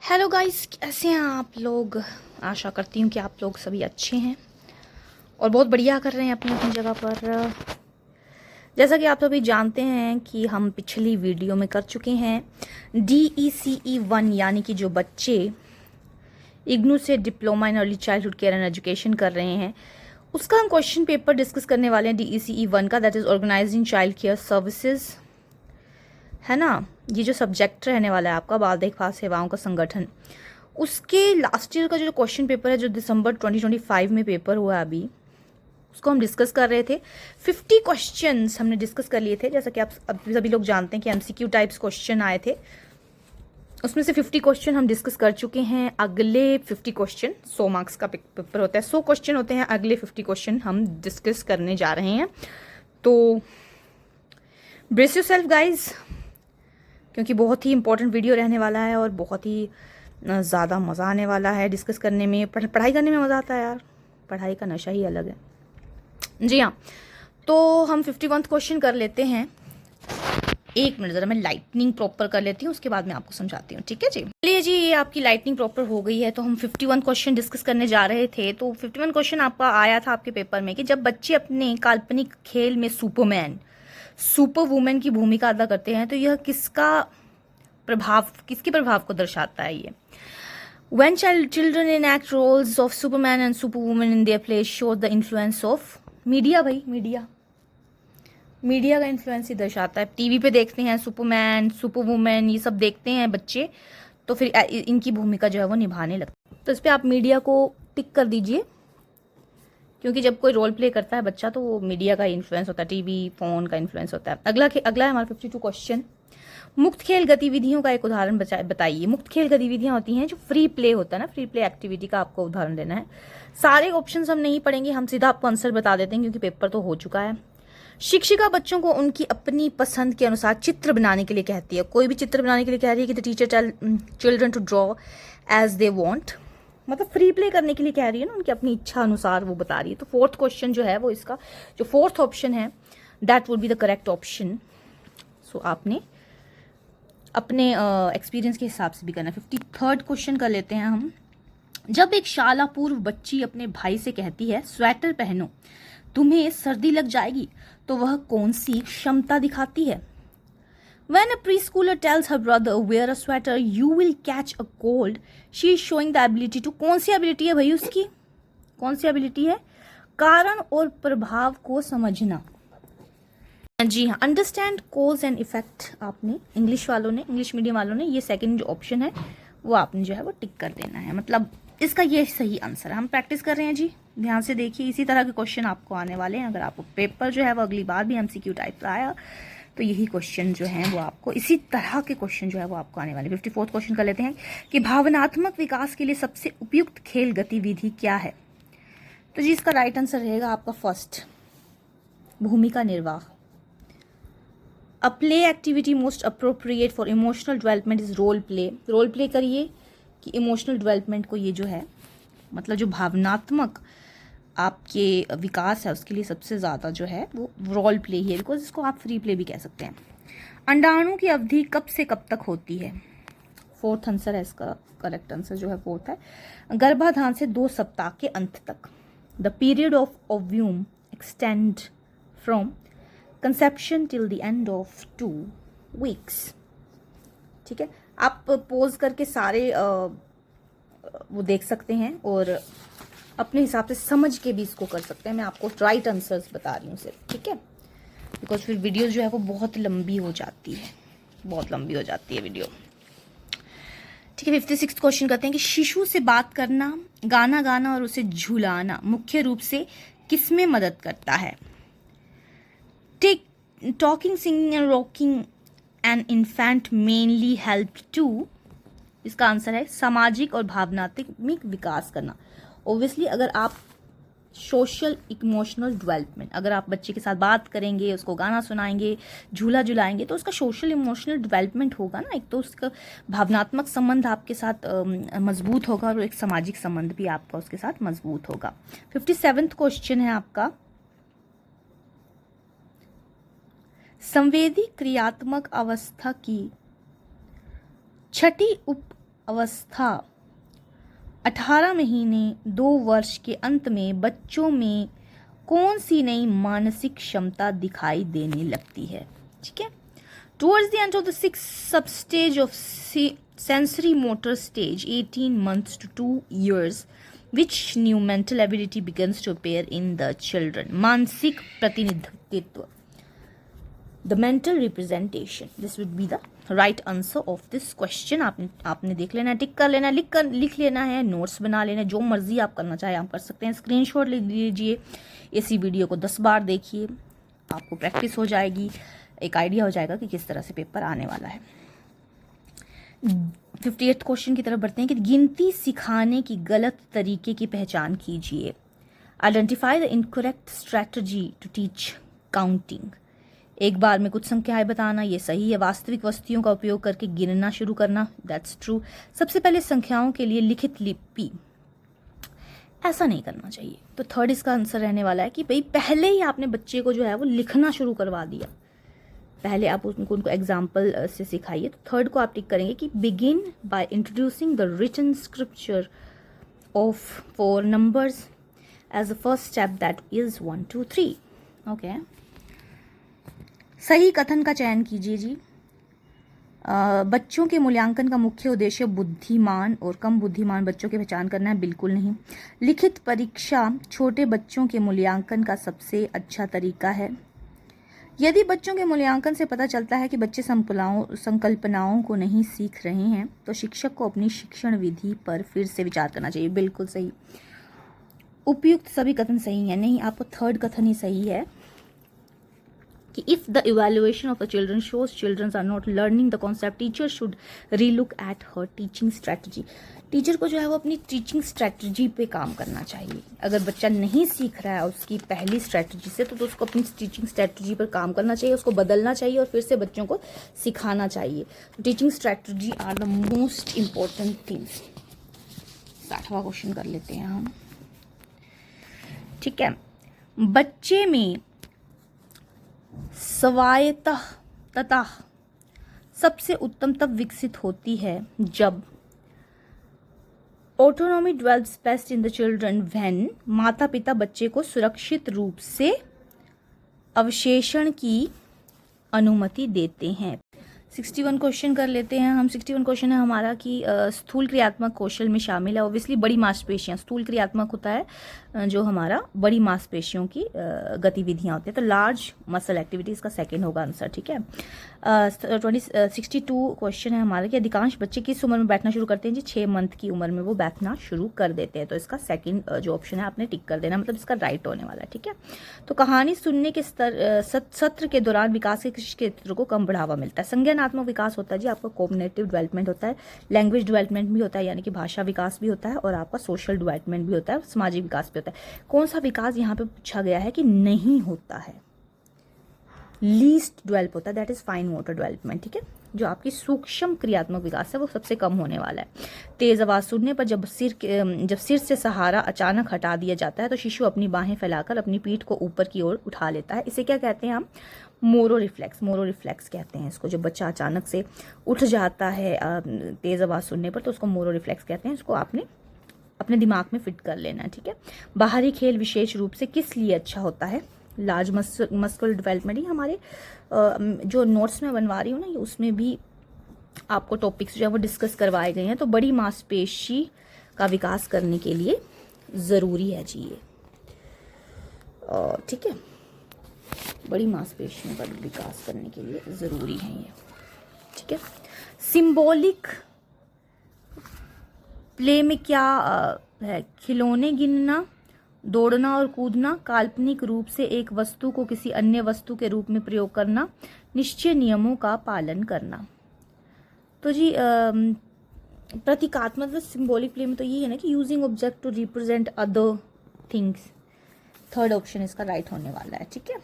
Hello guys, कैसे हैं आप लोग। आशा करती हूँ कि आप लोग सभी अच्छे हैं और बहुत बढ़िया कर रहे हैं अपनी अपनी जगह पर। जैसा कि आप सभी जानते हैं कि हम पिछली वीडियो में कर चुके हैं DECE 1, यानी कि जो बच्चे इग्नू से diploma in early childhood care and education कर रहे हैं उसका हम क्वेश्चन पेपर डिस्कस करने वाले हैं। DECE 1 का, that is organising child care services, है ना। ये जो सब्जेक्ट रहने वाला है आपका, बाल देखभाल सेवाओं का संगठन, उसके लास्ट ईयर का जो क्वेश्चन पेपर है, जो दिसंबर 2025 में पेपर हुआ अभी, उसको हम डिस्कस कर रहे थे। 50 क्वेश्चंस हमने डिस्कस कर लिए थे। जैसा कि आप सभी लोग जानते हैं कि MCQ टाइप्स क्वेश्चन आए थे, उसमें से 50 क्वेश्चन हम डिस्कस कर चुके हैं। अगले 50 क्वेश्चन 100 मार्क्स का पेपर होता है, 100 क्वेश्चन होते हैं। अगले 50 क्वेश्चन हम डिस्कस करने जा रहे हैं, तो ब्रेस योरसेल्फ गाइज, क्योंकि बहुत ही इंपॉर्टेंट वीडियो रहने वाला है और बहुत ही ज़्यादा मज़ा आने वाला है डिस्कस करने में। पढ़ाई करने में मज़ा आता है यार, पढ़ाई का नशा ही अलग है। जी हाँ, तो हम 51 क्वेश्चन कर लेते हैं। एक मिनट ज़रा मैं लाइटनिंग प्रॉपर कर लेती हूँ, उसके बाद मैं आपको समझाती हूँ, ठीक है जी। चलिए जी, ये आपकी लाइटनिंग प्रॉपर हो गई है। तो हम 51 क्वेश्चन डिस्कस करने जा रहे थे। तो 51 क्वेश्चन आपका आया था आपके पेपर में कि जब बच्चे अपने काल्पनिक खेल में सुपर वुमेन की भूमिका अदा करते हैं तो यह किसके प्रभाव को दर्शाता है ये। When children enact roles of Superman and Superwoman in their plays show the influence of media. भाई मीडिया का इन्फ्लुएंस ही दर्शाता है। टीवी पे देखते हैं सुपरमैन सुपरवुमेन, ये सब देखते हैं बच्चे, तो फिर इनकी भूमिका जो है वो निभाने लगती है। तो इस पर आप मीडिया को टिक कर दीजिए, क्योंकि जब कोई रोल प्ले करता है बच्चा तो वो मीडिया का इन्फ्लुएंस होता है, टीवी फोन का इन्फ्लुएंस होता है। अगला है हमारा 52 क्वेश्चन। मुक्त खेल गतिविधियों का एक उदाहरण बताइए। मुक्त खेल गतिविधियां होती हैं जो फ्री प्ले होता है ना, फ्री प्ले एक्टिविटी का आपको उदाहरण देना है। सारे ऑप्शंस हम नहीं पढ़ेंगे, हम सीधा आपको आंसर बता देते हैं क्योंकि पेपर तो हो चुका है। शिक्षिका बच्चों को उनकी अपनी पसंद के अनुसार चित्र बनाने के लिए कहती है। कोई भी चित्र बनाने के लिए कह रही है कि the teacher tell children to draw as they want, मतलब फ्री प्ले करने के लिए कह रही है ना, उनकी अपनी इच्छा अनुसार वो बता रही है। तो फोर्थ क्वेश्चन जो है वो इसका जो फोर्थ ऑप्शन है that would be the correct option. So आपने अपने एक्सपीरियंस के हिसाब से भी करना। 53rd क्वेश्चन कर लेते हैं हम। जब एक शाला पूर्व बच्ची अपने भाई से कहती है स्वेटर पहनो तुम्हें सर्दी लग जाएगी, तो वह कौन सी क्षमता दिखाती है। When a preschooler tells her brother wear a sweater you will catch a cold, she is showing the ability to, कौन सी एबिलिटी है भाई उसकी, कौन सी एबिलिटी है, कारण और प्रभाव को समझना। जी हाँ, अंडरस्टैंड कोज एंड इफेक्ट। आपने इंग्लिश मीडियम वालों ने ये सेकंड जो ऑप्शन है वो आपने जो है वो टिक कर देना है, मतलब इसका ये सही आंसर है। हम प्रैक्टिस कर रहे हैं जी, ध्यान से देखिए। इसी तरह के क्वेश्चन आपको आने वाले हैं। अगर आपको पेपर जो है वो अगली बार भी MCQ टाइप का आया तो यही क्वेश्चन जो है वो आपको, इसी तरह के क्वेश्चन जो है वो आपको आने वाले। 54th क्वेश्चन कर लेते हैं कि भावनात्मक विकास के लिए सबसे उपयुक्त खेल गतिविधि क्या है। तो जी इसका राइट आंसर रहेगा आपका फर्स्ट, भूमिका निर्वाह। A play activity most appropriate for emotional development is role play. Role play करिए कि इमोशनल डेवलपमेंट को, ये जो है मतलब जो भावनात्मक आपके विकास है उसके लिए सबसे ज़्यादा जो है वो रोल प्ले ही है, बिकॉज इसको आप फ्री प्ले भी कह सकते हैं। अंडाणु की अवधि कब से कब तक होती है। फोर्थ आंसर है इसका, करेक्ट आंसर जो है फोर्थ है। गर्भाधान से 2 सप्ताह के अंत तक। The period of ovum extend from conception till the end of 2 weeks. ठीक है, आप पोज करके सारे वो देख सकते हैं और अपने हिसाब से समझ के भी इसको कर सकते हैं। मैं आपको राइट आंसर्स बता रही हूँ सिर्फ, ठीक है, बिकॉज फिर वीडियो जो है वो बहुत लंबी हो जाती है, बहुत लंबी हो जाती है वीडियो। ठीक है, 56th क्वेश्चन करते हैं कि शिशु से बात करना, गाना गाना और उसे झुलाना मुख्य रूप से किसमें मदद करता है। Talking, singing and rocking an infant mainly help to, इसका आंसर है सामाजिक और भावनात्मक विकास करना। ओब्वियसली अगर आप सोशल इमोशनल डेवलपमेंट, अगर आप बच्चे के साथ बात करेंगे, उसको गाना सुनाएंगे, झूला झुलाएंगे, तो उसका सोशल इमोशनल डेवलपमेंट होगा ना। एक तो उसका भावनात्मक संबंध आपके साथ मजबूत होगा और एक सामाजिक संबंध भी आपका उसके साथ मजबूत होगा। 57th क्वेश्चन है आपका, संवेदी क्रियात्मक अवस्था की छठी उप अवस्था 18 महीने 2 वर्ष के अंत में बच्चों में कौन सी नई मानसिक क्षमता दिखाई देने लगती है? ठीक है, towards the end of the 6th सब stage of sensory motor stage 18 months to 2 years, which new mental ability begins to appear in the children? मानसिक प्रतिनिधित्व, the mental representation. This would be the right answer of this question. आपने देख लेना, टिक कर लेना, लिख लेना है, नोट्स बना लेना, जो मर्जी आप करना चाहे आप कर सकते हैं। स्क्रीनशॉट ले लीजिए, इसी वीडियो को 10 बार देखिए, आपको प्रैक्टिस हो जाएगी, एक आइडिया हो जाएगा कि किस तरह से पेपर आने वाला है। 58th क्वेश्चन की तरफ बढ़ते हैं कि गिनती सिखाने की गलत तरीके की पहचान कीजिए। Identify the incorrect strategy to teach counting. एक बार में कुछ संख्याएं बताना, ये सही है। वास्तविक वस्तुओं का उपयोग करके गिनना शुरू करना, दैट्स ट्रू। सबसे पहले संख्याओं के लिए लिखित लिपि, ऐसा नहीं करना चाहिए। तो 3rd इसका आंसर रहने वाला है कि भाई पहले ही आपने बच्चे को जो है वो लिखना शुरू करवा दिया, पहले आप उनको एग्जाम्पल से सिखाइए। तो 3rd को आप टिक करेंगे कि begin by introducing the written scripture of 4 numbers as the first step, that is 1 2 3। Okay, सही कथन का चयन कीजिए जी। बच्चों के मूल्यांकन का मुख्य उद्देश्य बुद्धिमान और कम बुद्धिमान बच्चों की पहचान करना है, बिल्कुल नहीं। लिखित परीक्षा छोटे बच्चों के मूल्यांकन का सबसे अच्छा तरीका है। यदि बच्चों के मूल्यांकन से पता चलता है कि बच्चे संकल्पनाओं को नहीं सीख रहे हैं, तो शिक्षक को अपनी शिक्षण विधि पर फिर से विचार करना चाहिए, बिल्कुल सही। उपयुक्त सभी कथन सही है, नहीं, आपको 3rd कथन ही सही है कि if the evaluation of the children shows children are not learning the concept, teacher should relook at her teaching strategy. Teacher को जो है वो अपनी टीचिंग स्ट्रैटेजी पे काम करना चाहिए। अगर बच्चा नहीं सीख रहा है उसकी पहली स्ट्रैटेजी से, तो उसको अपनी टीचिंग स्ट्रैटेजी पर काम करना चाहिए, उसको बदलना चाहिए और फिर से बच्चों को सिखाना चाहिए। तो teaching strategy are the most important things. 60वां क्वेश्चन कर लेते हैं हम। ठीक है, बच्चे में स्वायत्तता सबसे उत्तम तब विकसित होती है जब autonomy develops best in the children when माता पिता बच्चे को सुरक्षित रूप से अवशेषण की अनुमति देते हैं। 61 क्वेश्चन कर लेते हैं हम। 61 क्वेश्चन है हमारा कि स्थूल क्रियात्मक कौशल में शामिल है ऑब्वियसली बड़ी मांसपेशियां। स्थूल क्रियात्मक होता है जो हमारा बड़ी मांसपेशियों की गतिविधियां होती है, तो लार्ज मसल एक्टिविटी इसका सेकंड होगा आंसर। ठीक है, 62 क्वेश्चन है हमारा कि अधिकांश बच्चे किस उम्र में बैठना शुरू करते हैं जी? 6 मंथ की उम्र में वो बैठना शुरू कर देते हैं, तो इसका सेकंड जो ऑप्शन है आपने टिक कर देना, मतलब इसका राइट होने वाला है। ठीक है, तो कहानी सुनने के सत्र के दौरान विकास के किस क्षेत्र को कम बढ़ावा मिलता है? संज्ञानात्मक विकास होता है जी, आपका कॉग्निटिव डेवलपमेंट होता है, लैंग्वेज डेवलपमेंट भी होता है यानी कि भाषा विकास भी होता है, और आपका सोशल डेवलपमेंट भी होता है, सामाजिक विकास भी होता है। कौन सा विकास यहाँ पे पूछा गया है कि नहीं होता है? लीस्ट डेवलप होता है, that is fine motor development. ठीक है, जो आपकी सूक्ष्म क्रियात्मक विकास है वो सबसे कम होने वाला है। तेज आवाज सुनने पर जब सिर से सहारा अचानक हटा दिया जाता है तो शिशु अपनी बाहें फैलाकर अपनी पीठ को ऊपर की ओर उठा लेता है, इसे क्या कहते हैं हम? मोरो रिफ्लेक्स कहते हैं इसको। जब बच्चा अचानक से उठ जाता है तेज आवाज सुनने पर तो उसको मोरो रिफ्लेक्स कहते हैं, इसको आपने अपने दिमाग में फिट कर लेना है। ठीक है, बाहरी खेल विशेष रूप से किस लिए अच्छा होता है? Large muscular development. ही हमारे जो नोट्स में बनवा रही हूँ ना, उसमें भी आपको टॉपिक्स जो है वो डिस्कस करवाए गए हैं, तो बड़ी मांसपेशी का विकास करने के लिए ज़रूरी है जी ये। ठीक है, बड़ी मांसपेशियों का विकास करने के लिए ज़रूरी है ये। ठीक है, सिंबॉलिक प्ले में क्या है? खिलौने गिनना, दौड़ना और कूदना, काल्पनिक रूप से एक वस्तु को किसी अन्य वस्तु के रूप में प्रयोग करना, निश्चय नियमों का पालन करना। तो जी प्रतीकात्मक सिंबॉलिक प्ले में तो ये है ना कि using object to represent other things. 3rd option इसका राइट होने वाला है। ठीक है,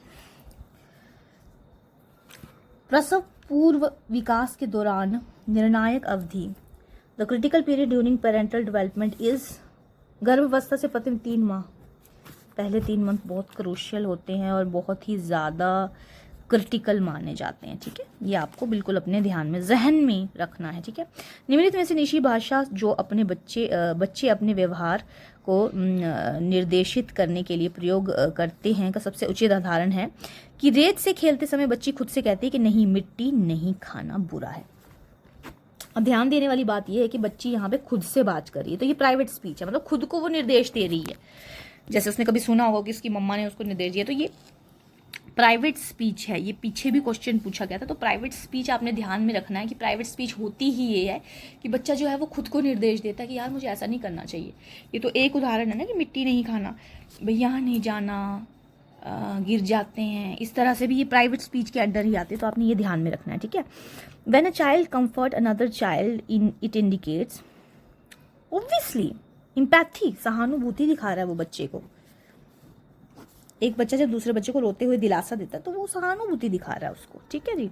प्रसव पूर्व विकास के दौरान निर्णायक अवधि, the critical period during parental development is, गर्भावस्था से प्रथम 3 माह, पहले 3 मंथ बहुत क्रूशियल होते हैं और बहुत ही ज़्यादा क्रिटिकल माने जाते हैं। ठीक है, ये आपको बिल्कुल अपने ध्यान में, जहन में रखना है। ठीक है, निम्नलिखित में से निजी भाषा जो अपने बच्चे अपने व्यवहार को निर्देशित करने के लिए प्रयोग करते हैं का सबसे उचित उदाहरण है कि रेत से खेलते समय बच्ची खुद से कहती है कि नहीं, मिट्टी नहीं खाना बुरा है। अब ध्यान देने वाली बात यह है कि बच्ची यहाँ पे खुद से बात कर रही है, तो ये प्राइवेट स्पीच है, मतलब खुद को वो निर्देश दे रही है। जैसे उसने कभी सुना होगा कि उसकी मम्मा ने उसको निर्देश दिया, तो ये प्राइवेट स्पीच है। ये पीछे भी क्वेश्चन पूछा गया था, तो प्राइवेट स्पीच आपने ध्यान में रखना है कि प्राइवेट स्पीच होती ही ये है कि बच्चा जो है वो खुद को निर्देश देता है कि यार मुझे ऐसा नहीं करना चाहिए। ये तो एक उदाहरण है ना कि मिट्टी नहीं खाना, भाई यहाँ नहीं जाना, गिर जाते हैं, इस तरह से भी ये प्राइवेट स्पीच के अंडर ही आते हैं, तो आपने ये ध्यान में रखना है। ठीक है, when a child comfort another child in it indicates obviously empathy, सहानुभूति दिखा रहा है वो बच्चे को। एक बच्चा जब दूसरे बच्चे को रोते हुए दिलासा देता है तो वो सहानुभूति दिखा रहा है उसको। ठीक है जी।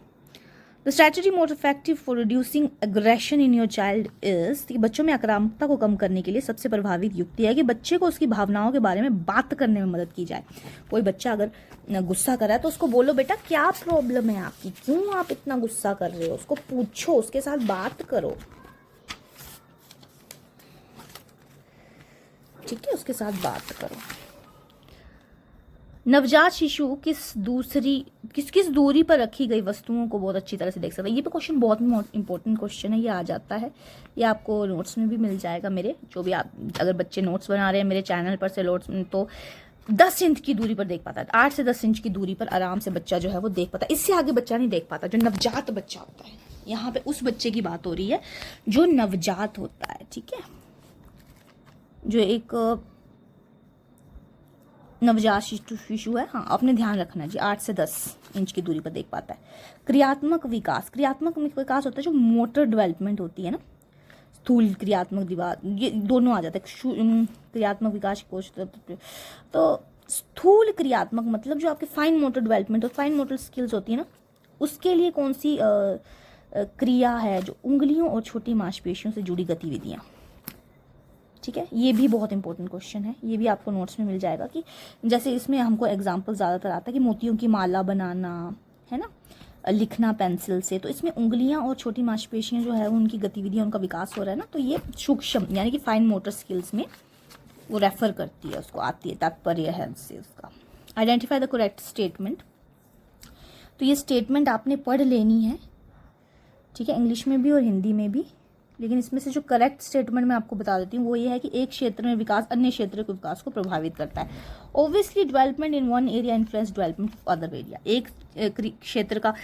The strategy more effective for reducing aggression in your child is, कि बच्चों में आक्रामकता को कम करने के लिए सबसे प्रभावी युक्ति है कि बच्चे को उसकी भावनाओं के बारे में बात करने में मदद की जाए। कोई बच्चा अगर गुस्सा कर रहा है तो उसको बोलो, बेटा क्या प्रॉब्लम है आपकी, क्यों आप इतना गुस्सा कर रहे हो, उसको पूछो, उसके साथ बात करो। ठीक है, उसके साथ बात करो। नवजात शिशु किस दूरी पर रखी गई वस्तुओं को बहुत अच्छी तरह से देख सकता है। ये भी क्वेश्चन बहुत इंपॉर्टेंट क्वेश्चन है, ये आ जाता है, ये आपको नोट्स में भी मिल जाएगा मेरे, जो भी आप अगर बच्चे नोट्स बना रहे हैं मेरे चैनल पर से नोट्स, तो 10 इंच की दूरी पर देख पाता है, 8 से 10 इंच की दूरी पर आराम से बच्चा जो है वो देख पाता है। इससे आगे बच्चा नहीं देख पाता, जो नवजात बच्चा होता है। यहाँ पे उस बच्चे की बात हो रही है जो नवजात होता है। ठीक है, जो एक नवजात शिशु है, हाँ आपने ध्यान रखना है जी, 8 से 10 इंच की दूरी पर देख पाता है। क्रियात्मक विकास होता है जो मोटर डेवलपमेंट होती है ना, स्थूल क्रियात्मक विकास, ये दोनों आ जाता है। क्रियात्मक विकास कोश, तो स्थूल क्रियात्मक मतलब जो आपके फाइन मोटर डेवलपमेंट और फाइन मोटर स्किल्स होती है ना, उसके लिए कौन सी क्रिया है, जो उंगलियों और छोटी मांसपेशियों से जुड़ी गतिविधियाँ। ठीक है, ये भी बहुत इंपॉर्टेंट क्वेश्चन है, ये भी आपको नोट्स में मिल जाएगा कि जैसे इसमें हमको एग्जांपल ज़्यादातर आता है कि मोतियों की माला बनाना है ना, लिखना पेंसिल से, तो इसमें उंगलियां और छोटी मांसपेशियां जो है उनकी गतिविधियां, उनका विकास हो रहा है ना, तो ये सूक्ष्म यानी कि फाइन मोटर स्किल्स में वो रेफर करती है, उसको आती है, तात्पर्य है उससे उसका। आइडेंटिफाई द करेक्ट स्टेटमेंट, तो ये स्टेटमेंट आपने पढ़ लेनी है। ठीक है, इंग्लिश में भी और हिंदी में भी, लेकिन इसमें से जो करेक्ट स्टेटमेंट मैं आपको बता देती हूँ वो ये है कि एक क्षेत्र में विकास अन्य क्षेत्र के विकास को प्रभावित करता है। Obviously development in one area influence development other area. एक क्षेत्र का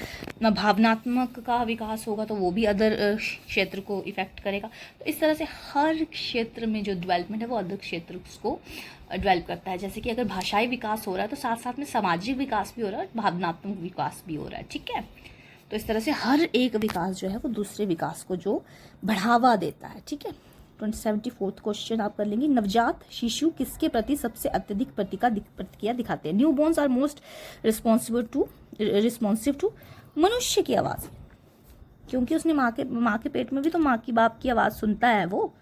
भावनात्मक का विकास होगा तो वो भी अदर क्षेत्र को इफेक्ट करेगा। तो इस तरह से हर क्षेत्र में जो डेवलपमेंट है वो अदर क्षेत्र को डेवलप करता है। जैसे कि अगर भाषाई विकास हो रहा है तो साथ साथ में सामाजिक विकास भी हो रहा है, भावनात्मक विकास भी हो रहा है। ठीक है, तो इस तरह से हर एक विकास जो है वो दूसरे विकास को जो बढ़ावा देता है। ठीक है, 74th क्वेश्चन आप कर लेंगे। नवजात शिशु किसके प्रति सबसे अत्यधिक प्रतिक्रिया दिखाते हैं? Newborns are most responsive to मनुष्य की आवाज़, क्योंकि उसने माँ के पेट में भी तो माँ की बाप की आवाज़ सुनता है वो,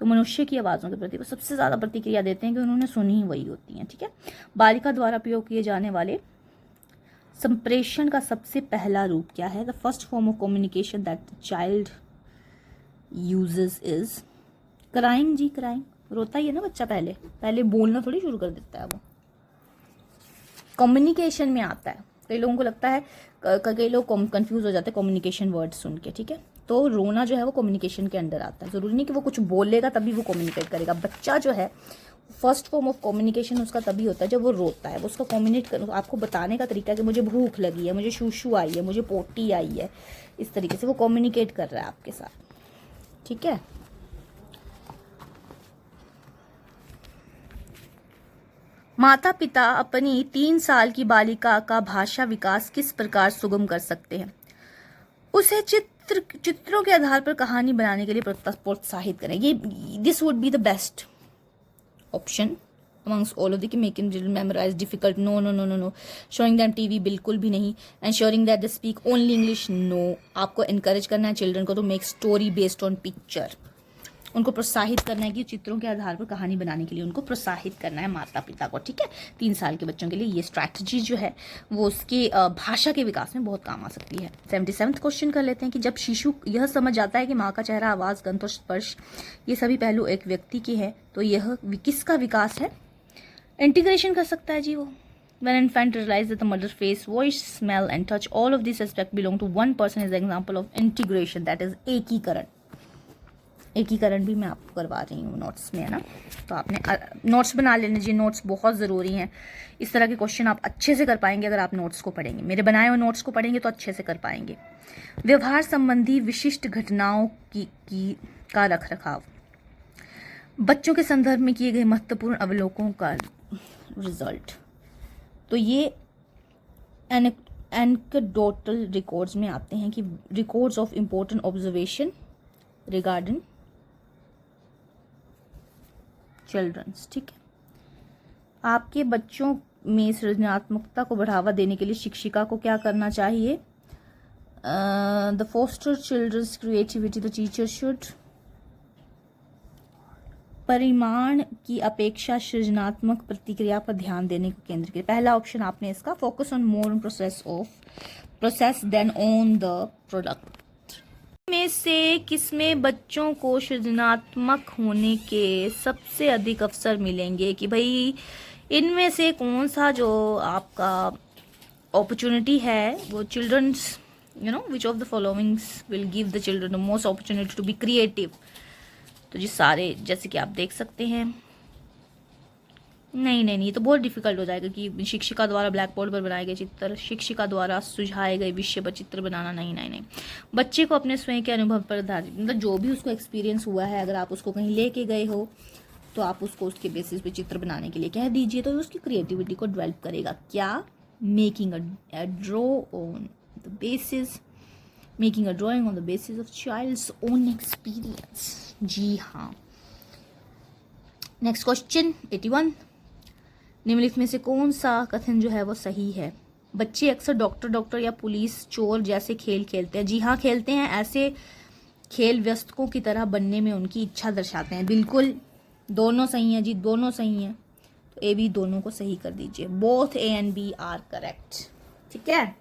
तो मनुष्य की आवाज़ों के प्रति वो सबसे ज़्यादा प्रतिक्रिया देते हैं कि उन्होंने सुनी ही वही होती हैं। ठीक है, बालिका द्वारा प्रयोग किए जाने वाले संप्रेषण का सबसे पहला रूप क्या है? The first form of communication that the child uses is crying. जी क्राइंग, रोता ही है ना बच्चा, पहले बोलना थोड़ी शुरू कर देता है, वो कम्युनिकेशन में आता है। कई लोगों को लगता है, कई लोग कंफ्यूज हो जाते हैं कम्युनिकेशन वर्ड सुन के। ठीक है, तो रोना जो है वो कम्युनिकेशन के अंदर आता है। जरूरी नहीं कि वो कुछ बोलेगा तभी वो कम्युनिकेट करेगा। बच्चा जो है फर्स्ट फॉर्म ऑफ कम्युनिकेशन उसका तभी होता है जब वो रोता है। वो उसका कम्युनिकेट आपको बताने का तरीका है कि मुझे भूख लगी है, मुझे शूशू आई है, मुझे पोटी आई है, इस तरीके से वो कम्युनिकेट कर रहा है आपके साथ। ठीक है, माता पिता अपनी 3 साल की बालिका का भाषा विकास किस प्रकार सुगम कर सकते हैं? उसे चित्रों के आधार पर कहानी बनाने के लिए प्रोत्साहित करें। ये this would be the best option amongst all of the, making them memorize difficult, no, showing them TV बिल्कुल भी नहीं, ensuring that they speak only English, no। आपको encourage करना है चिल्ड्रन को तो make story based on picture, उनको प्रोत्साहित करना है कि चित्रों के आधार पर कहानी बनाने के लिए उनको प्रोत्साहित करना है माता पिता को, ठीक है। 3 साल के बच्चों के लिए ये स्ट्रैटेजी जो है वो उसके भाषा के विकास में बहुत काम आ सकती है। 77वां क्वेश्चन कर लेते हैं कि जब शिशु यह समझ जाता है कि माँ का चेहरा, आवाज़, गंध और स्पर्श ये सभी पहलू एक व्यक्ति के हैं तो यह किसका विकास है? इंटीग्रेशन कर सकता है जी वो। When an infant realizes that the mother's face, voice, smell and touch, all of these aspects belong to one person is an example of integration, that is एकीकरण। एकीकरण भी मैं आपको करवा रही हूँ नोट्स में, है ना। तो आपने नोट्स बना लेने जी, नोट्स बहुत ज़रूरी हैं। इस तरह के क्वेश्चन आप अच्छे से कर पाएंगे अगर आप नोट्स को पढ़ेंगे, मेरे बनाए हुए नोट्स को पढ़ेंगे तो अच्छे से कर पाएंगे। व्यवहार संबंधी विशिष्ट घटनाओं का रख रखाव, बच्चों के संदर्भ में किए गए महत्वपूर्ण अवलोकनों का रिजल्ट। तो ये एनेक्डोटल रिकॉर्ड्स में आते हैं कि records of important observation regarding childrens, ठीक है। आपके बच्चों में सृजनात्मकता को बढ़ावा देने के लिए शिक्षिका को क्या करना चाहिए? The foster children's creativity, the teacher should परिमाण की अपेक्षा सृजनात्मक प्रतिक्रिया पर ध्यान देने को केंद्र करें। पहला ऑप्शन आपने इसका, focus on more on process then on the product. में से किसमें बच्चों को सृजनात्मक होने के सबसे अधिक अवसर मिलेंगे? कि भाई इनमें से कौन सा जो आपका अपॉर्चुनिटी है वो childrens, you know, which of the followings will give the children the most opportunity to be creative? तो जी सारे, जैसे कि आप देख सकते हैं, नहीं, तो बहुत डिफिकल्ट हो जाएगा कि शिक्षिका द्वारा ब्लैक बोर्ड पर बनाए गए चित्र, शिक्षिका द्वारा सुझाए गए विषय पर चित्र बनाना, नहीं। बच्चे को अपने स्वयं के अनुभव पर आधारित, मतलब जो भी उसको एक्सपीरियंस हुआ है, अगर आप उसको कहीं लेके गए हो तो आप उसको उसके बेसिस पे चित्र बनाने के लिए कह दीजिए, तो उसकी क्रिएटिविटी को डेवलप करेगा। क्या? Making a draw on the basis, making a drawing on the basis of child's own experience. जी हाँ। नेक्स्ट क्वेश्चन 81, निम्नलिखित में से कौन सा कथन जो है वो सही है? बच्चे अक्सर डॉक्टर या पुलिस चोर जैसे खेल खेलते हैं। जी हाँ, खेलते हैं। ऐसे खेल वयस्कों की तरह बनने में उनकी इच्छा दर्शाते हैं। बिल्कुल, दोनों सही हैं जी, दोनों सही हैं। तो ए बी दोनों को सही कर दीजिए। Both A and B are correct, ठीक है।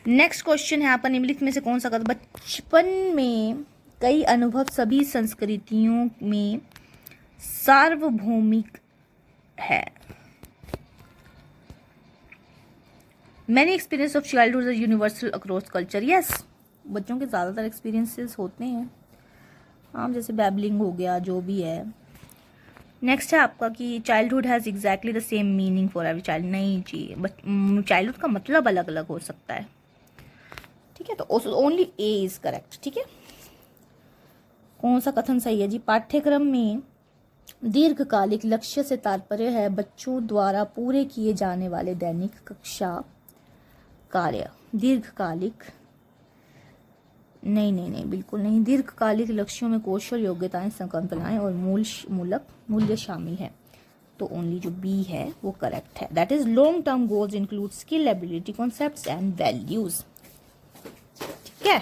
नेक्स्ट क्वेश्चन है आपका, निम्नलिखित में से कौन सा कथन? बचपन में कई अनुभव सभी संस्कृतियों में सार्वभौमिक है। Many experience of childhood is universal across culture. Yes, बच्चों के ज़्यादातर एक्सपीरियंसेस होते हैं, हाँ, जैसे बैबलिंग हो गया, जो भी है। नेक्स्ट है आपका कि childhood has exactly the same meaning for every child. नहीं जी, चाइल्डहुड का मतलब अलग अलग हो सकता है, ठीक है। तो ओनली ए इज करेक्ट, ठीक है। कौन सा कथन सही है जी? पाठ्यक्रम में दीर्घकालिक लक्ष्य से तात्पर्य है बच्चों द्वारा पूरे किए जाने वाले दैनिक कक्षा कार्य। दीर्घकालिक नहीं, बिल्कुल नहीं। दीर्घकालिक लक्ष्यों में कौशल, योग्यताएं, संकल्पनाएं और मूल्य शामिल है। तो ओनली जो बी है वो करेक्ट है। That is long term goals include skill, ability, concepts and values, ठीक है।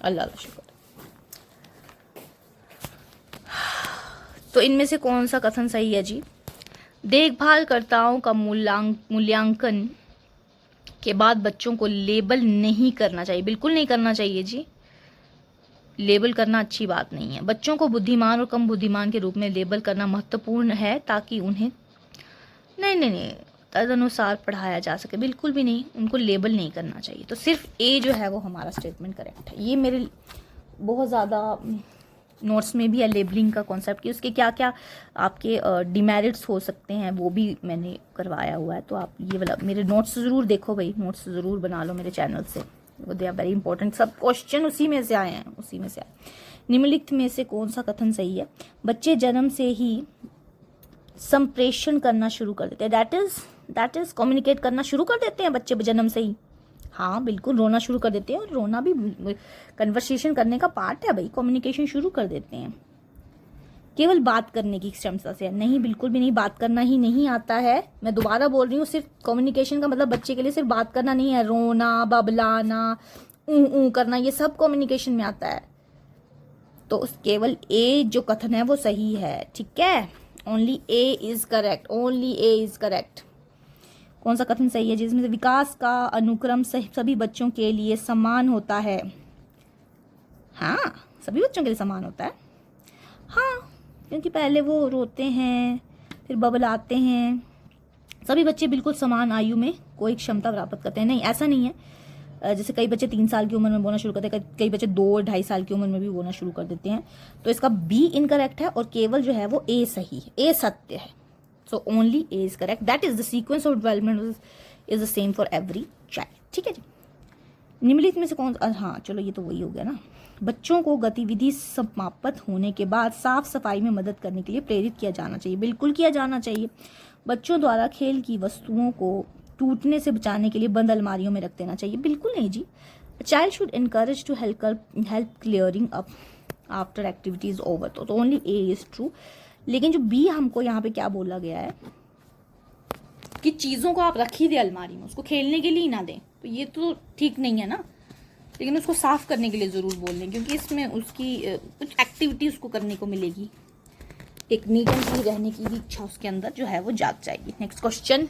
अल्लाह शुक्र। तो इनमें से कौन सा कथन सही है जी? देखभालकर्ताओं का मूल्यांकन के बाद बच्चों को लेबल नहीं करना चाहिए। बिल्कुल नहीं करना चाहिए जी, लेबल करना अच्छी बात नहीं है। बच्चों को बुद्धिमान और कम बुद्धिमान के रूप में लेबल करना महत्वपूर्ण है ताकि उन्हें नहीं तदनुसार पढ़ाया जा सके। बिल्कुल भी नहीं, उनको लेबल नहीं करना चाहिए। तो सिर्फ ए जो है वो हमारा स्टेटमेंट करेक्ट है। ये मेरे बहुत ज़्यादा नोट्स में भी है लेबलिंग का कॉन्सेप्ट, कि उसके क्या क्या आपके डिमेरिट्स हो सकते हैं वो भी मैंने करवाया हुआ है। तो आप ये वाला मेरे नोट्स ज़रूर देखो भाई, नोट्स ज़रूर बना लो मेरे चैनल से, वो दे आर वेरी इंपॉर्टेंट। सब क्वेश्चन उसी में से आए हैं, उसी में से आए। निम्नलिखित में से कौन सा कथन सही है? बच्चे जन्म से ही संप्रेषण करना शुरू कर देते हैं। दैट इज कम्युनिकेट करना शुरू कर देते हैं बच्चे जन्म से ही। हाँ बिल्कुल, रोना शुरू कर देते हैं, और रोना भी कन्वर्सेशन करने का पार्ट है भाई, कम्युनिकेशन शुरू कर देते हैं। केवल बात करने की क्षमता से नहीं, बिल्कुल भी नहीं, बात करना ही नहीं आता है। मैं दोबारा बोल रही हूँ, सिर्फ कम्युनिकेशन का मतलब बच्चे के लिए सिर्फ बात करना नहीं है, रोना, बबलाना, ऊ करना, ये सब कम्युनिकेशन में आता है। तो केवल ए जो कथन है वो सही है, ठीक है। Only A is correct, only A is correct. कौन सा कथन सही है? जिसमें से विकास का अनुक्रम सभी बच्चों के लिए समान होता है। हाँ, सभी बच्चों के लिए समान होता है। हाँ, क्योंकि पहले वो रोते हैं, फिर बबलाते हैं। सभी बच्चे बिल्कुल समान आयु में कोई क्षमता प्राप्त करते हैं, नहीं ऐसा नहीं है। जैसे कई बच्चे 3 साल की उम्र में बोलना शुरू करते हैं, कई बच्चे 2-2.5 साल की उम्र में भी बोलना शुरू कर देते हैं। तो इसका बी इनकरेक्ट है और केवल जो है वो ए सही है, ए सत्य है। So only A is correct. That is the sequence of development is the same for every child, ठीक है जी। निम्नलिखित में से कौन, हाँ चलो ये तो वही हो गया ना। बच्चों को गतिविधि समाप्त होने के बाद साफ सफाई में मदद करने के लिए प्रेरित किया जाना चाहिए। बिल्कुल किया जाना चाहिए। बच्चों द्वारा खेल की वस्तुओं को टूटने से बचाने के लिए बंद अलमारियों में रख देना चाहिए। बिल्कुल नहीं जी। Child should encourage to help clearing up after activity is over. तो ओनली ए इज ट्रू। लेकिन जो बी हमको यहाँ पे क्या बोला गया है कि चीज़ों को आप रख ही दे अलमारी में, उसको खेलने के लिए ही ना दें, तो ये तो ठीक नहीं है ना। लेकिन उसको साफ करने के लिए ज़रूर बोल दें, क्योंकि इसमें उसकी कुछ एक्टिविटी उसको करने को मिलेगी। एक नीट एंड क्लीन रहने की भी इच्छा उसके अंदर जो है वो जाग जाएगी। Next question,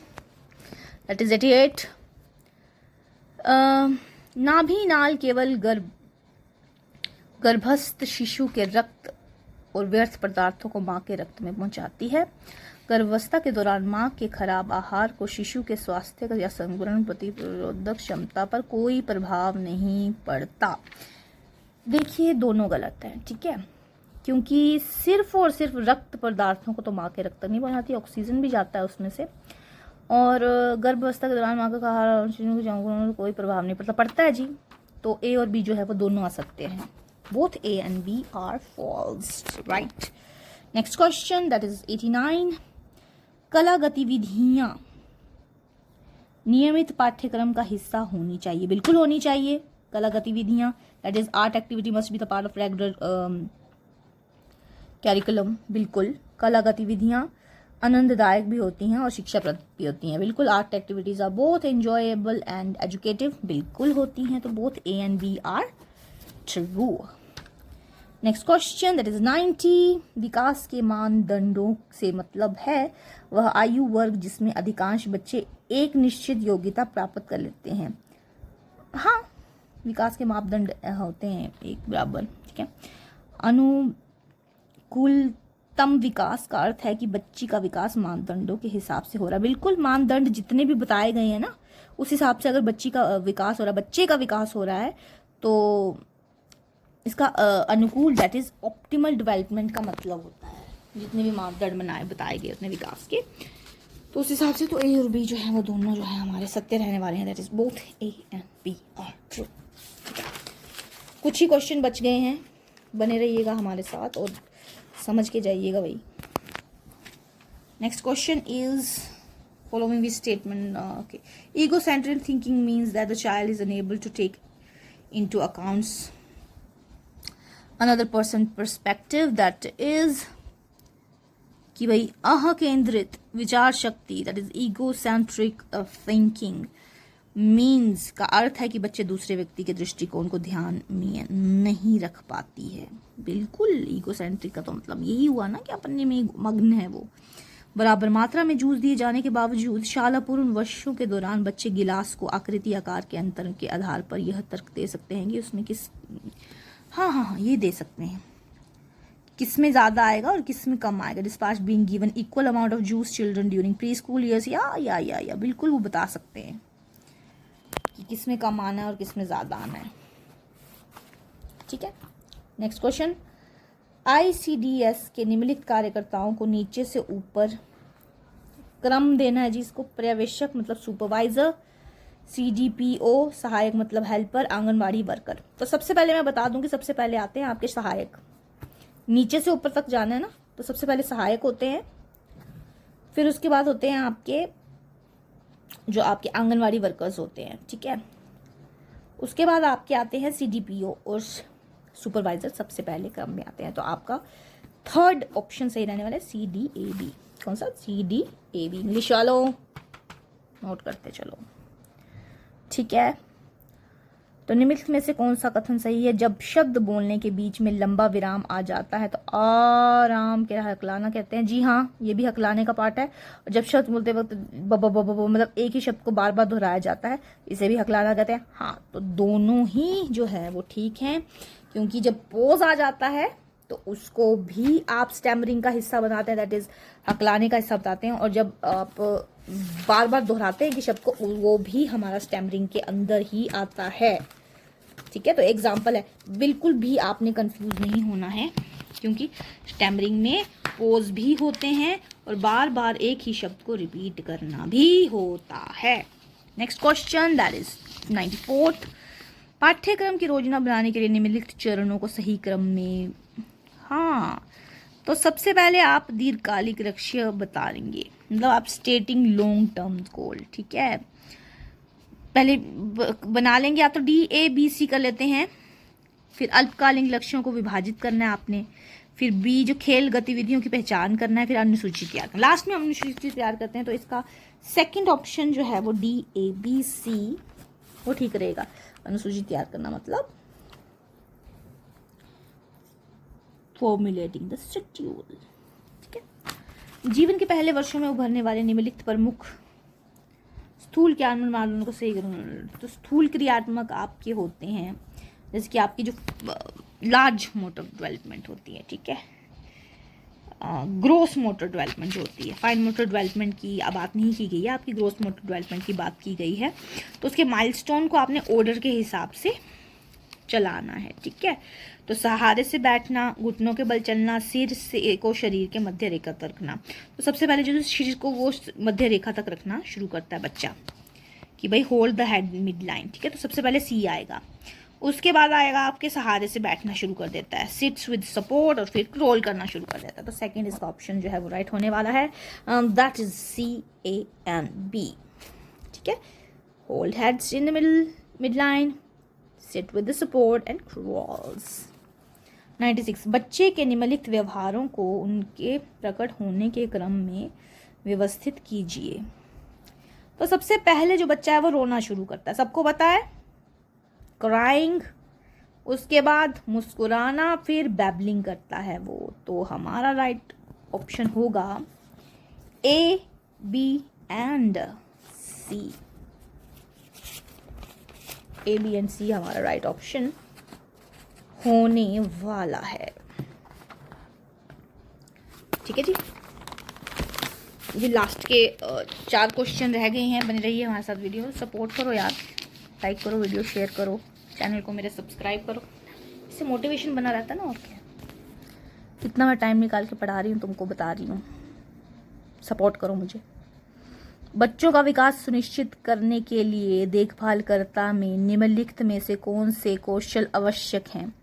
that is 88। नाभि नाल केवल गर्भस्थ शिशु के रक्त और व्यर्थ पदार्थों को मां के रक्त में पहुंचाती है। गर्भावस्था के दौरान मां के खराब आहार को शिशु के स्वास्थ्य या संकुलन प्रतिरोधक क्षमता पर कोई प्रभाव नहीं पड़ता। देखिए दोनों गलत है, ठीक है। क्योंकि सिर्फ और सिर्फ रक्त पदार्थों को तो माँ के रक्त नहीं बनाती, ऑक्सीजन भी जाता है उसमें से। और गर्भावस्था के दौरान माँ का आहार कोई प्रभाव नहीं पड़ता, पड़ता है जी। तो ए और बी जो है वो दोनों असत्य हैं। Both A and B are false, right. Next question, that is 89। कला गतिविधियां नियमित पाठ्यक्रम का हिस्सा होनी चाहिए। बिल्कुल होनी चाहिए। कला गतिविधियां, that is art activity must be the part of regular curriculum. बिल्कुल कला गतिविधियां आनंददायक भी होती हैं और शिक्षाप्रद भी होती हैं। बिल्कुल art activities are both enjoyable and educative. बिल्कुल होती हैं। तो both A and B are true. Next question, that is 90। विकास के मानदंडों से मतलब है वह आयु वर्ग जिसमें अधिकांश बच्चे एक निश्चित योग्यता प्राप्त कर लेते हैं। हाँ, विकास के मापदंड होते हैं एक बराबर, ठीक है। अनुकूलतम विकास का अर्थ है कि बच्ची का विकास मानदंडों के हिसाब से हो रहा है। बिल्कुल, मानदंड जितने भी बताए गए हैं ना, उस हिसाब से अगर बच्ची का विकास हो रहा है, बच्चे का विकास हो रहा है, तो इसका अनुकूल, दैट इज ऑप्टिमल डेवलपमेंट का मतलब होता है। जितने भी मापदंड बताए गए उतने विकास के, तो उस हिसाब से तो ए और बी जो है वो दोनों जो है हमारे सत्य रहने वाले हैं। That is both A and B are true. कुछ ही क्वेश्चन बच गए हैं, बने रहिएगा हमारे साथ और समझ के जाइएगा भाई। Next question is following this statement. Okay, egocentric thinking means that the child is unable to take into accounts another person's perspective. That is कि भाई अह केंद्रित विचार शक्ति, that is egocentric thinking means का अर्थ है कि बच्चे दूसरे व्यक्ति के दृष्टिकोण को ध्यान में नहीं रख पाती है। बिल्कुल, ईगोसेंट्रिक का तो मतलब यही हुआ ना कि अपने में मग्न है वो। बराबर मात्रा में जूस दिए जाने के बावजूद शाला पूर्ण वर्षों के दौरान बच्चे गिलास को आकृति आकार के अंतर के आधार पर यह तर्क दे सकते हैं कि उसमें किस हाँ ये दे सकते हैं किस में ज़्यादा आएगा और किस में कम आएगा। Dispatch being given equal amount of juice children during pre school years, या बिल्कुल वो बता सकते हैं कि किस में कम आना है और किस में ज़्यादा आना है, ठीक है। नेक्स्ट क्वेश्चन, ICDS के निम्नलिखित कार्यकर्ताओं को नीचे से ऊपर क्रम देना है जी। इसको पर्यवेक्षक मतलब सुपरवाइजर, CDPO सहायक मतलब हेल्पर, आंगनवाड़ी वर्कर। तो सबसे पहले मैं बता दूं कि सबसे पहले आते हैं आपके सहायक। नीचे से ऊपर तक जाना है ना, तो सबसे पहले सहायक होते हैं, फिर उसके बाद होते हैं आपके जो आपके आंगनवाड़ी वर्कर्स होते हैं, ठीक है। उसके बाद आपके आते हैं CDPO और सुपरवाइजर, सबसे पहले क्रम में आते हैं। तो आपका थर्ड ऑप्शन सही रहने वाला है CDAB। कौन सा? CDAB। इंग्लिश वालों नोट करते चलो, ठीक है। तो निम्नलिखित में से कौन सा कथन सही है? जब शब्द बोलने के बीच में लंबा विराम आ जाता है तो आराम के हकलाना कहते हैं। जी हाँ, ये भी हकलाने का पार्ट है। और जब शब्द बोलते वक्त मतलब एक ही शब्द को बार बार दोहराया जाता है, इसे भी हकलाना कहते हैं। हाँ, तो दोनों ही जो है वो ठीक हैं, क्योंकि जब पोज आ जाता है तो उसको भी आप स्टैमरिंग का हिस्सा बनाते हैं, दैट इज हकलाने का हिस्सा बताते हैं। और जब आप बार बार दोहराते हैं कि शब्द को, वो भी हमारा स्टैमरिंग के अंदर ही आता है। ठीक है, तो एग्जाम्पल है, बिल्कुल भी आपने कंफ्यूज नहीं होना है, क्योंकि स्टैमरिंग में पोज भी होते हैं और बार बार एक ही शब्द को रिपीट करना भी होता है। Next question, that is 94th। पाठ्यक्रम की योजना बनाने के लिए निम्नलिखित चरणों को सही क्रम में। हाँ, तो सबसे पहले आप दीर्घकालिक लक्ष्य बताएंगे, मतलब आप स्टेटिंग लॉन्ग टर्म गोल। ठीक है, पहले बना लेंगे, या तो DABC कर लेते हैं। फिर अल्पकालीन लक्ष्यों को विभाजित करना है आपने। फिर B जो खेल गतिविधियों की पहचान करना है। फिर अनुसूची तैयार करना, लास्ट में हम अनुसूची तैयार करते हैं। तो इसका सेकंड ऑप्शन जो है वो DABC वो ठीक रहेगा। अनुसूची तैयार करना मतलब फॉर्मुलेटिंग द शेड्यूल। ठीक है, जीवन के पहले वर्षों में उभरने वाले निम्नलिखित प्रमुख स्थूल क्रियात्मक मानदंडों को सही करूँ तो स्थूल क्रियात्मक आपके होते हैं, जैसे कि आपकी जो लार्ज मोटर डेवलपमेंट होती है, ठीक है, ग्रोस मोटर डेवलपमेंट जो होती है, फाइन मोटर डेवलपमेंट की अब बात नहीं की गई है, आपकी ग्रोस मोटर डेवलपमेंट की बात की गई है। तो उसके माइलस्टोन को आपने ऑर्डर के हिसाब से चलाना है। ठीक है, तो सहारे से बैठना, घुटनों के बल चलना, सिर से को शरीर के मध्य रेखा तक रखना। तो सबसे पहले जो शरीर को वो मध्य रेखा तक रखना शुरू करता है बच्चा, कि भाई hold the head mid line. ठीक है, तो सबसे पहले सी आएगा, उसके बाद आएगा आपके सहारे से बैठना शुरू कर देता है, सिट्स विद सपोर्ट, और फिर रोल करना शुरू कर देता है। तो सेकंड इसका ऑप्शन जो है वो राइट होने वाला है, दैट इज CANB। ठीक है, hold heads in the mid line, sit with the support and crawls। 96 बच्चे के निम्नलिखित व्यवहारों को उनके प्रकट होने के क्रम में व्यवस्थित कीजिए। तो सबसे पहले जो बच्चा है वो रोना शुरू करता है, सबको पता है, क्राइंग, उसके बाद मुस्कुराना, फिर बैबलिंग करता है वो। तो हमारा राइट ऑप्शन होगा A, B and C। A, B and C हमारा राइट ऑप्शन होने वाला है। ठीक है जी, ये लास्ट के 4 क्वेश्चन रह गए हैं। बने रहिए हमारे साथ, वीडियो सपोर्ट करो यार, लाइक करो, वीडियो शेयर करो, चैनल को मेरे सब्सक्राइब करो, इससे मोटिवेशन बना रहता है ना। और क्या, कितना मैं टाइम निकाल के पढ़ा रही हूँ, तुमको बता रही हूँ, सपोर्ट करो मुझे। बच्चों का विकास सुनिश्चित करने के लिए देखभालकर्ता में निम्नलिखित में से कौन से कौशल आवश्यक हैं?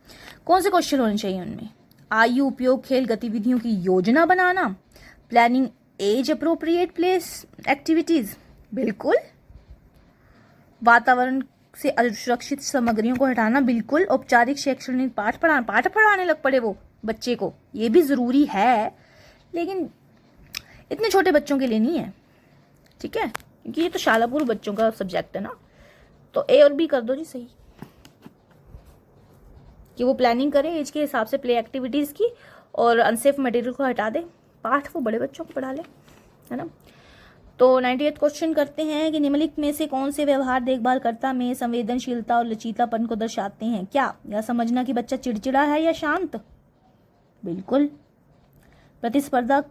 कौन से कौशल होने चाहिए उनमें? आयु उपयोग खेल गतिविधियों की योजना बनाना, planning age appropriate place activities, बिल्कुल। वातावरण से असुरक्षित सामग्रियों को हटाना, बिल्कुल। औपचारिक शैक्षणिक पाठ पढ़ाने लग पड़े वो बच्चे को, ये भी जरूरी है, लेकिन इतने छोटे बच्चों के लिए नहीं है। ठीक है, क्योंकि ये तो शालापुर बच्चों का सब्जेक्ट है ना। तो A और B कर दो जी सही, कि वो प्लानिंग करें एज के हिसाब से प्ले एक्टिविटीज़ की, और अनसेफ मटेरियल को हटा दे, पाठ वो बड़े बच्चों को पढ़ा ले, है ना। तो 98 क्वेश्चन करते हैं कि निम्नलिखित में से कौन से व्यवहार देखभालकर्ता में संवेदनशीलता और लचीलापन को दर्शाते हैं? क्या यह समझना कि बच्चा चिड़चिड़ा है या शांत? बिल्कुल। प्रतिस्पर्धा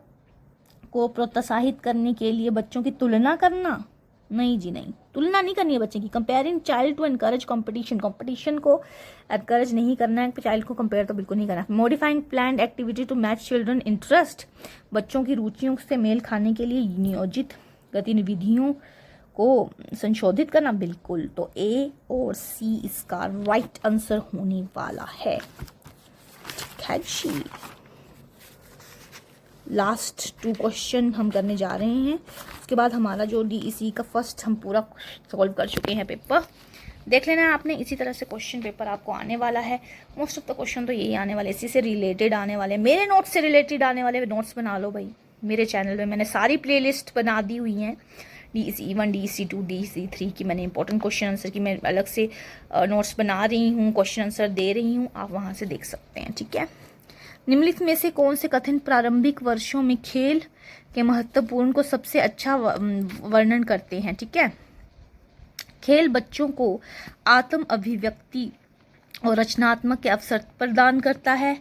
को प्रोत्साहित करने के लिए बच्चों की तुलना करना? नहीं जी नहीं, तुलना नहीं करनी है बच्चे की। Comparing child to encourage competition, competition को एनकरेज नहीं करना है, चाइल्ड को कंपेयर तो बिल्कुल नहीं करना है। Modifying planned activity to match children interest, बच्चों की रुचियों से मेल खाने के लिए नियोजित गतिविधियों को संशोधित करना, बिल्कुल। तो A और C इसका राइट आंसर होने वाला है। ठीक है जी, लास्ट 2 क्वेश्चन हम करने जा रहे हैं, उसके बाद हमारा जो DEC का फर्स्ट हम पूरा सॉल्व कर चुके हैं पेपर। देख लेना आपने, इसी तरह से क्वेश्चन पेपर आपको आने वाला है। मोस्ट ऑफ द क्वेश्चन तो यही आने वाले, इसी से रिलेटेड आने वाले, मेरे नोट्स से रिलेटेड आने वाले। नोट्स बना लो भाई, मेरे चैनल में मैंने सारी प्लेलिस्ट बना दी हुई हैं DEC 1, DEC 2, DEC 3 की मैंने इंपॉर्टेंट क्वेश्चन आंसर की मैं अलग से नोट्स बना रही हूँ, क्वेश्चन आंसर दे रही हूँ, आप वहाँ से देख सकते हैं। ठीक है। निम्नलिखित में से कौन से कथन प्रारंभिक वर्षों में खेल के महत्वपूर्ण को सबसे अच्छा वर्णन करते हैं? ठीक है। खेल बच्चों को आत्म अभिव्यक्ति और रचनात्मक के अवसर प्रदान करता है।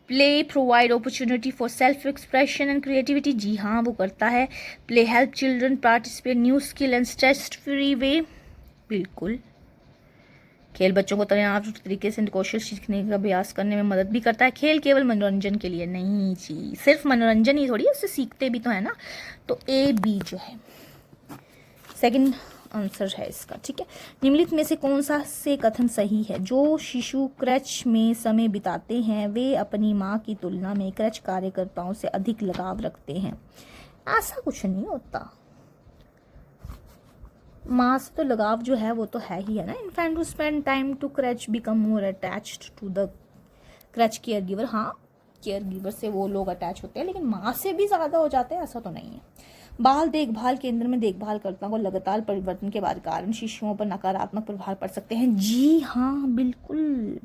Play provide opportunity for self expression and creativity, जी हाँ वो करता है। Play help children participate new skill and stress free way, बिल्कुल। खेल बच्चों को तनाव तरीके से कौशल सीखने का अभ्यास करने में मदद भी करता है। खेल केवल मनोरंजन के लिए नहीं जी, सिर्फ मनोरंजन ही थोड़ी, उससे सीखते भी तो है ना। तो A, B जो है सेकंड आंसर है इसका। ठीक है। निम्नलिखित में से कौन सा से कथन सही है? जो शिशु क्रच में समय बिताते हैं वे अपनी माँ की तुलना में क्रच कार्यकर्ताओं से अधिक लगाव रखते हैं। ऐसा कुछ नहीं होता, माँ से तो लगाव जो है वो तो है ही है ना। Infant to spend time to creche become more attached to the creche caregiver, हाँ केयर गिवर से वो लोग अटैच होते हैं, लेकिन माँ से भी ज़्यादा हो जाते हैं ऐसा तो नहीं है। बाल देखभाल केंद्र में देखभालकर्ताओं को लगातार परिवर्तन के कारण शिशुओं पर नकारात्मक प्रभाव पड़ सकते हैं, जी हाँ बिल्कुल।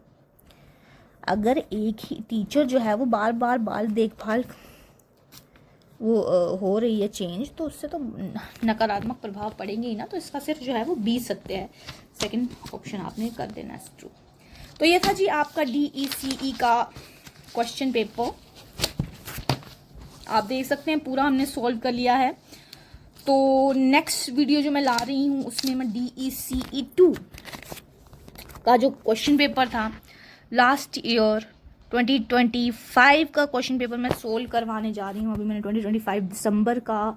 अगर एक ही टीचर जो है वो बार बार बाल देखभाल वो हो रही है चेंज, तो उससे तो नकारात्मक प्रभाव पड़ेंगे ही ना। तो इसका सिर्फ जो है वो 20 सत्य है, सेकंड ऑप्शन आपने कर देना है ट्रू। तो ये था जी आपका DECE का क्वेश्चन पेपर, आप देख सकते हैं पूरा हमने सॉल्व कर लिया है। तो नेक्स्ट वीडियो जो मैं ला रही हूँ उसमें मैं DECE 2 का जो क्वेश्चन पेपर था लास्ट ईयर 2025 का क्वेश्चन पेपर मैं सोल्व करवाने जा रही हूँ। अभी मैंने 2025 दिसंबर का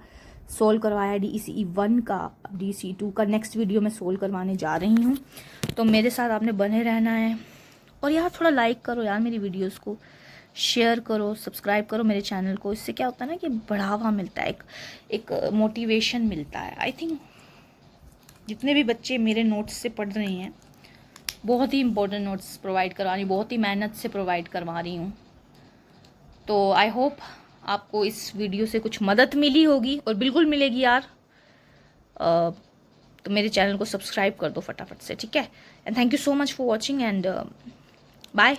सोल्व करवाया DECE 1 का, अब DECE 2 का नेक्स्ट वीडियो मैं सोल्व करवाने जा रही हूँ। तो मेरे साथ आपने बने रहना है, और यार थोड़ा लाइक करो यार मेरी वीडियोस को, शेयर करो, सब्सक्राइब करो मेरे चैनल को। इससे क्या होता है ना कि बढ़ावा मिलता है, एक मोटिवेशन मिलता है। आई थिंक जितने भी बच्चे मेरे नोट्स से पढ़ रहे हैं, बहुत ही इंपॉर्टेंट नोट्स प्रोवाइड करवा रही हूँ, बहुत ही मेहनत से प्रोवाइड करवा रही हूँ। तो आई होप आपको इस वीडियो से कुछ मदद मिली होगी, और बिल्कुल मिलेगी यार। तो मेरे चैनल को सब्सक्राइब कर दो फटाफट से, ठीक है। And thank you so much for watching and bye.